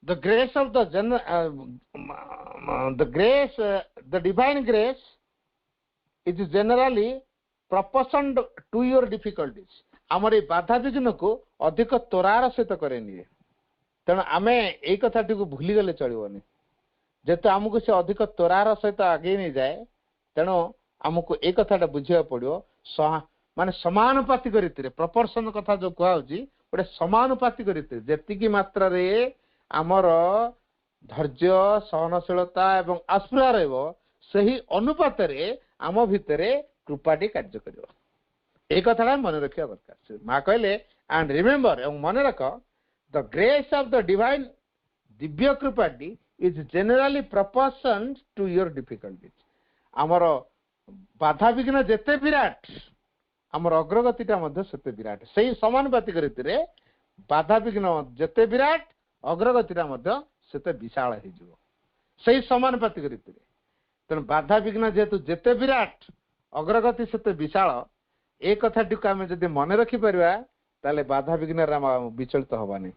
the grace of the the divine grace is generally proportioned to your difficulties आमर ये बाधा विघ्न को अधिक त्वरार सहित करेनि तेणु आमे ए कथाटी को भूली गले चलिबोनी जेते हमको से अधिक त्वरार सहित आगे नहीं जाए तेणु हमको ए कथाटा बुझिया पड़ियो माने समानुपातिक रीति रे प्रपोर्शन कथा जो कहउची गोटे समानुपातिक रीति जेति की मात्रा रे आमर धैर्य सहनशीलता एवं आस्पुरा रहिबो सही अनुपात रे आम भितरे कृपाटी कार्य करिवो एक कथा मन रखा दरकार माँ कहले एंड रिमेंबर एवं मन रख the grace of the divine दिव्य कृपाटी is generally proportion to your difficulties आमर बाधा विघ्न जेते विराट आमर अग्रगतिटा मध्य सेते विराट सही समानुपातिक रीति रे बाधा विघ्न जेते विराट अग्रगतिटा मध्य सेते विशाल हो जिवो सही समानुपातिक रीति रे तेणु बाधा विघ्न जेतु जेते विराट अग्रगति सेते विशाल ए कथाटी को आम जब मन रखिपर ताले बाधा विघ्न विचलित हबानी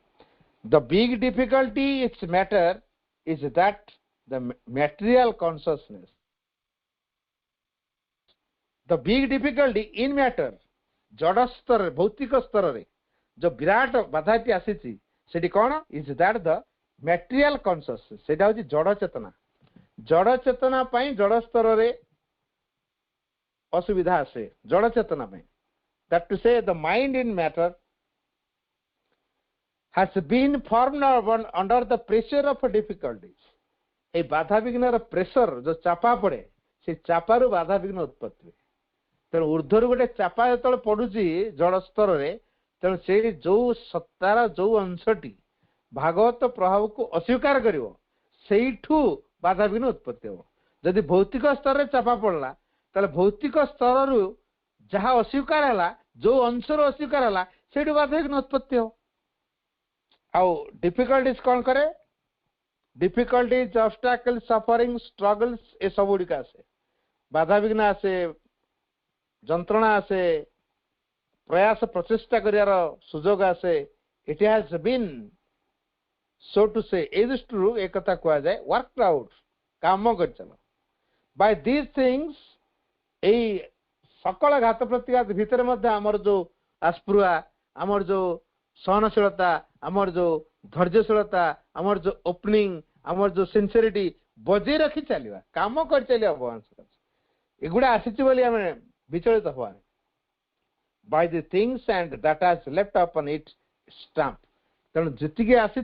the big difficulty it's matter is that the material consciousness the big difficulty in matter जड़ स्तर भौतिक स्तर रे जो विराट बाधाटी आसी सेठी कौन is that the material consciousness सेटा होची जड़ चेतना पाई जड़ स्तर रे असुविधा आसे जड़ चेतना में that to say the mind in matter has been formed under the pressure of difficulties ए बाधा विघ्न प्रेशर जो चापा पड़े से चापारू बाधा विघ्न उत्पत्ति तेणु ऊर्ध्वर गोटे चापा जो पड़ुची जड़ स्तर रे तेणु से जो सत्तार जो अंशटी भागवत प्रभाव को अस्वीकार करिवो सेठू बाधा विघ्न उत्पत्ति हो जदि भौतिक स्तर रे चापा पड़ला ताले भौतिक स्तर रु जहाँ अस्वीकार है जो अंशर अस्वीकार है से बाधा विघ्न उत्पत्ति हो आउ डिफिकल्टीज कौन करे डिफिकल्टीज ऑब्स्टैकल सफरिंग स्ट्रगल्स ए सब गुड़िक आसे बाधा विघ्न आसे जंत्रणा आसे प्रयास प्रचेष्टा करियार सुजोग आसे it has been so to say a दृष्टि एक कथा कह जाए वर्क आउट काम कर चलो बाय दीज थिंग्स यही सकल घात प्रतिघात भितर मध्य आमर जो आस्पृहा आमर जो सहनशीलता आमर जो धैर्यशीलता आमर जो ओपनिंग आमर जो सिंसियरिटी बजे रखी चलिए काम कर चलिए भगवान एगुड़ा आसी आम विचलित हवा bye the things and that has left upon it stamp तेणु जी आसी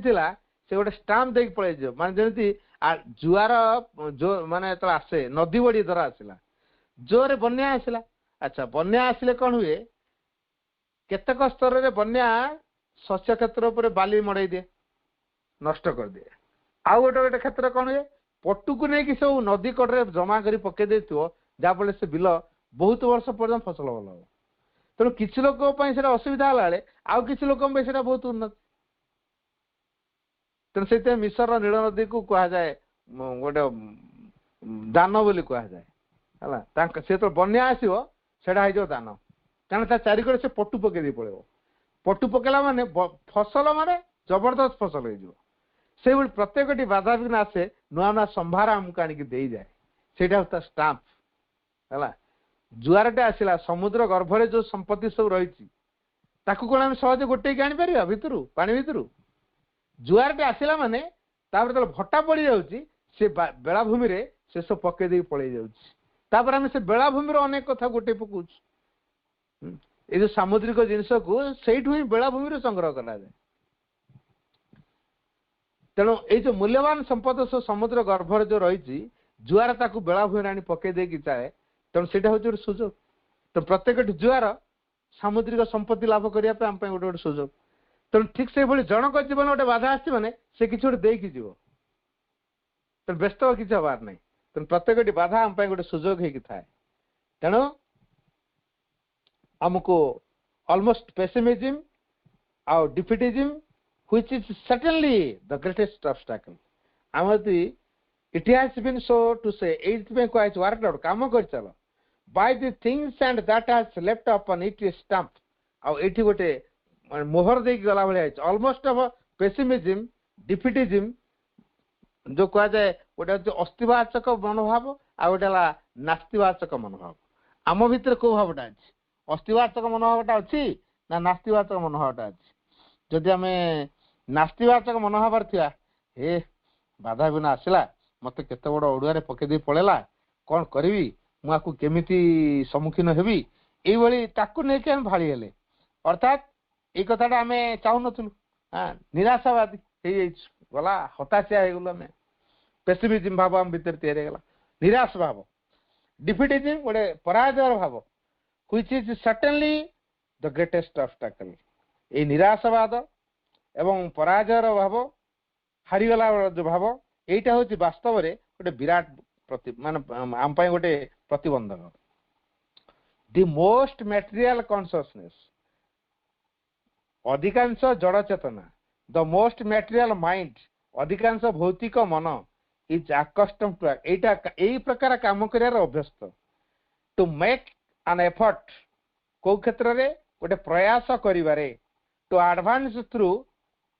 से गोटे स्टाम्प देख पड़े माने जमी जुआर जो माने आसे नदी बड़ी धर आसला जोरे बन्या आसला अच्छा बन्या आसिले कौन हुए केतक स्तर रे बन्या शस्य क्षेत्र उपर बाली मड़ाई दिए नष्ट कर दिए आउ गोटे गोटे क्षेत्र कौन हुए पटु को नहीं कि सब नदी कड़े जमा कर पकई जहाँफल से बिल बहुत वर्ष पर्यटन फसल भल हम तेणु किसी लोक असुविधा है आउ किसी लोक बहुत उन्नत तेणु से मिसर नील नदी को कह जाए गोटे दान बोली कह जाए है से तो बन्या आसो से दान कारण चारिकड़े से पटु पकई पड़े पटु पकेला माने फसल माने जबरदस्त फसल हो प्रत्येक बाधा विघ्न आसे नुआ नुआ संभार आमको आणिक दे जाए से स्टाम्प है जुआरटे आसला समुद्र गर्भरे जो संपत्ति सब रही कौन आम सहज गोटे आनीपर भितर पानी भितर जुआरटे आसला माने जो भट्टा पड़ जाऊँगी से बेलाभूमि से सब पकईदे पलि जाऊँगी आम से बेलाभूमि अनेक कथा गोटे पकाऊ ये जो सामुद्रिक जिनस को सहीठू ही बेलाभूमि संग्रह करा जाए तेणु ये जो मूल्यवान संपद सब समुद्र गर्भर जो रही जुआर ताकू बेलाभूमि आनी पकई देकी चाहे तेणु से हूँ सुजोग तो प्रत्येक जुआर सामुद्रिक संपत्ति लाभ करने गोटे गोटे सुजोग तेणु ठीक से जनक जीवन गोटे बाधा आसी माने से किसी गोटे देकी जीव तेणु व्यस्त किसी हबार ना तेणु प्रत्येक बाधा आम गोटे सुजोग होगी थाए तेणु आमको ऑलमोस्ट पेसिमिज्म आउ defeatism which is certainly the greatest obstacle आमती it has been so to say एथि क्वाइज वर्क आउट काम कर चलो by the things and that has left upon it stamp आउ एठी गोटे मोहर देकी गला भाई ऑलमोस्ट ऑफ पेसिमिज्म डिफिटिज्म जो कह जाए गोटे अस्थिवाचक मनोभाव आ गोटे नास्तिवाचक मनोभाव आम भितर को भावटा अच्छी अस्थिवाचक मनोभावटा अच्छी ना नास्तिवाचक मनोभावटा अच्छी जदि आम नास्तिवाचक मनोभाव थी हे बाधा बिना आसला मत केते बड़ ओडुआ पकईदे पड़ेगा कौन करी मुझे केमिति सम्मुखीन हेबी ये नहीं भाड़ी हेले अर्थात ये कथाटा आम चाहून हाँ निराशावादी गला हताशिया हो गलु आम पेसिमिज्म भाव आम भीतर तैयारीगला निराश भाव डिफिटिज्म गोटे पराजयर भाव which is certainly the greatest obstacle ये निराशवाद एवं पराजयर भाव हारीगला जो भाव यहीटा हूँ वास्तव में गोटे विराट मान आम गोटे प्रतिबंधक दि मोस्ट मटेरियल कॉन्शियसनेस अधिकांश जड़ चेतना द मोस्ट मटेरियल माइंड अधिकांश भौतिक मन इज आकस्टम टू यही प्रकार काम कर अभ्यस्त टू मेक एन एफर्ट को क्षेत्र में गोटे प्रयास करिवारे to advance through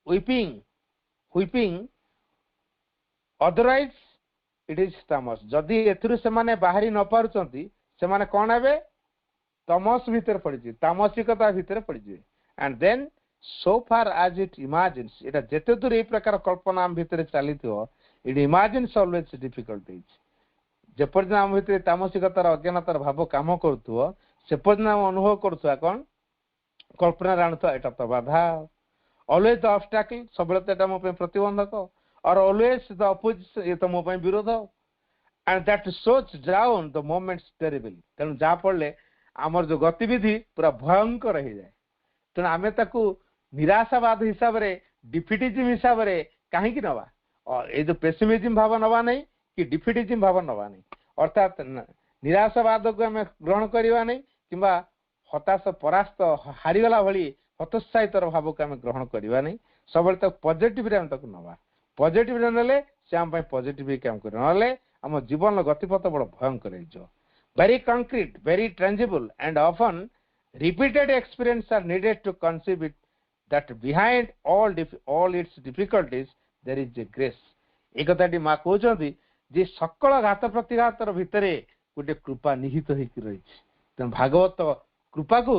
whipping otherwise it is तामस जदि एथुरु से बाहरी न पारुचंती से कौन हे तमस भीतर पड़ी तामसिकता भीतर पड़ी and then so far as it imagines एटा जेते दूर ये प्रकार कल्पना आम भीतर चली इट इमेजिन्स ऑलवेज डिफिकल्टीज जेपर्यंत आम भीतर तामसिकतार अज्ञानतार भाव काम करुव से पर्यंत आम अनुभव करुवा कौन कल्पना आनुवा एटा तो बाधा ऑलवेज द ऑब्स्टैकल सब मो प्रतिबंधक और ऑलवेज द अपोजिशन ये तो मो विरोध and that shows down the moments terrible तेणु जहाँ पड़े आमर जो गतिविधि पूरा भयंकर हो जाए तेणु आम निराशावाद हिसाब से डिफिटिज्म हिसाब से कहीं नवा और ये जो पेसिमिज्म भाव नवा नहीं कि डिफिटिज्म भाव नवा नहीं अर्थात निराशावाद को आम ग्रहण करवा नहीं कि हताश परास्त हारीगला भली हतोत्साहितर भाव को आम ग्रहण करवा नहीं सब पॉजिटिव नवा पॉजिटिव ने से आम पॉजिटिव काम कर आम जीवन गतिपथ बड़ भयंकर very concrete very tangible and often repeated experience are needed to conceive it that behind all its difficulties there is a grace एक कथाटी माँ कहते जे सकल घात प्रतिघातर भितर गोटे कृपा निहित होकर रही तेणु भागवत कृपा को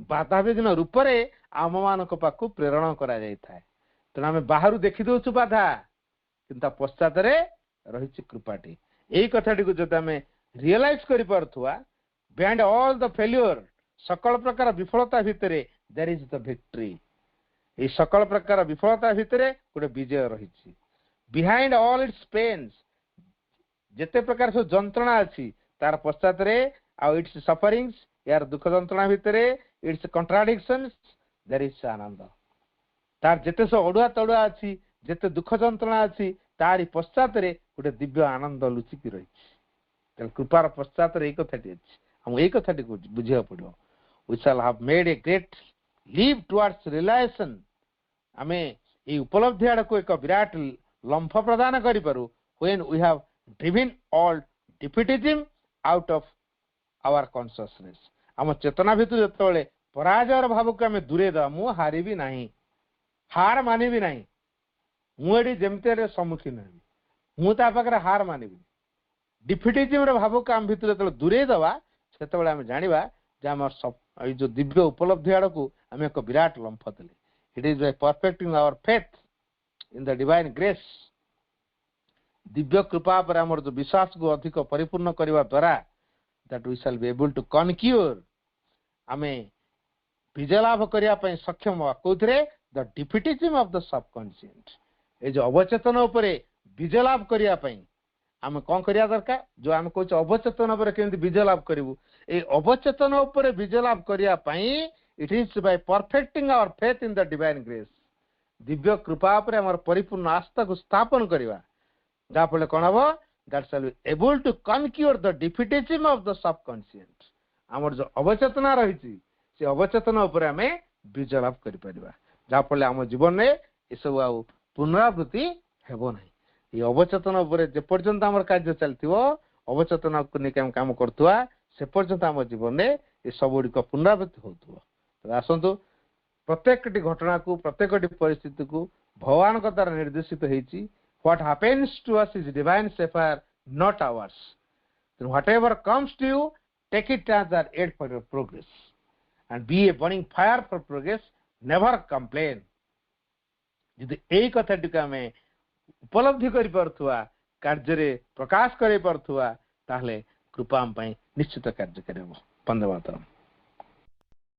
बाधा विघ्न रूप से आम मान पाक प्रेरण करा तेणु आम बाहर देखी दौचु बाधा कि पश्चात रही कृपाटी यही कथाटी को जब आम रियलाइज कर बिहाइंड ऑल द फेल्योर सकल प्रकार विफलता भितर देयर इज द विक्ट्री ये सकल प्रकार विफलता भितर गोटे विजय रही बिहाइंड ऑल इट्स पेन्स जिते प्रकार सब जंत्रणा अच्छी तार पश्चात आउ इट्स सफरिंग्स यार दुख जंत्रणा भितर इट्स कंट्राडिक्शंस देयर इज आनंद तार जिते सब अड़ुआ तड़ुआ अच्छी जिते दुख जंत्रणा अच्छी तारी पश्चात गोटे दिव्य आनंद लुचिकी रही कृपार पश्चात यही कथाटी अच्छी हम यही कथाटी बुझा पड़ो we shall have made a great leap towards realization आमे ए उपलब्धि आड़ को एक विराट लंफ प्रदान करि Paru when we have driven all defeatism out of our consciousness आम चेतना भितर जतबेले पराजयर भाव को आमे दूरे दा मु हारिबी नाही हार मानिबी नाही मु एडी जेमते सम्मुखीन हेबी मु ता पाखरे हार मानिबी डिफिटिज्म रे भाव को आम भितर जतबेले दूरे दवा सेतबेले आमे जानिबा जे हमर सब ए जो दिव्य उपलब्धि आड़ को आमे एक विराट लंफ देले it is by perfecting our faith in the divine grace Divya कृपा पर हमर जो विश्वास को अधिक परिपूर्ण करबा द्वारा that we shall be able to conquer आमे विजय लाभ करिया पय सक्षम हो कोथरे the defeatism of the subconscious ए जो अवचेतन उपरे विजय लाभ करिया पय आमे कोन करिया दरकार जो आमे कोच अवचेतन उपरे केंति विजय लाभ करिवु ए अवचेतन उपरे विजय लाभ करिया पय it is by perfecting our faith in the divine grace Divya कृपा पर हमर परिपूर्ण आस्था को स्थापन करिवा जा फले कोन हबो that shall be able to conquer the defeatism of the subconscious हमर जो अवचेतना रहिछि से अवचेतन ऊपर हमें विजय लाभ करि परिबा जा फले हम जीवन में ए सब आ पुनरावृत्ति हेबो नै ए अवचेतन ऊपर जे पर्यंत हमर कार्य चलतिवो अवचेतना को ने काम करतुवा से पर्यंत हम जीवन में ए सबोडी को पुनरावृत्ति होतुवा आसतु प्रत्येक घटना को प्रत्येक परिस्थिति को भगवान का द्वारा निर्देशित होईची what happens to us is divine safer not ours whatever comes to you take it as an aid for your progress and be a burning fire for progress never complain यदि एई कथा टिका में उपलब्धि करि परथुआ कार्य रे प्रकाश करि परथुआ ताहले कृपा हम पई निश्चित कार्य करबो। धन्यवाद।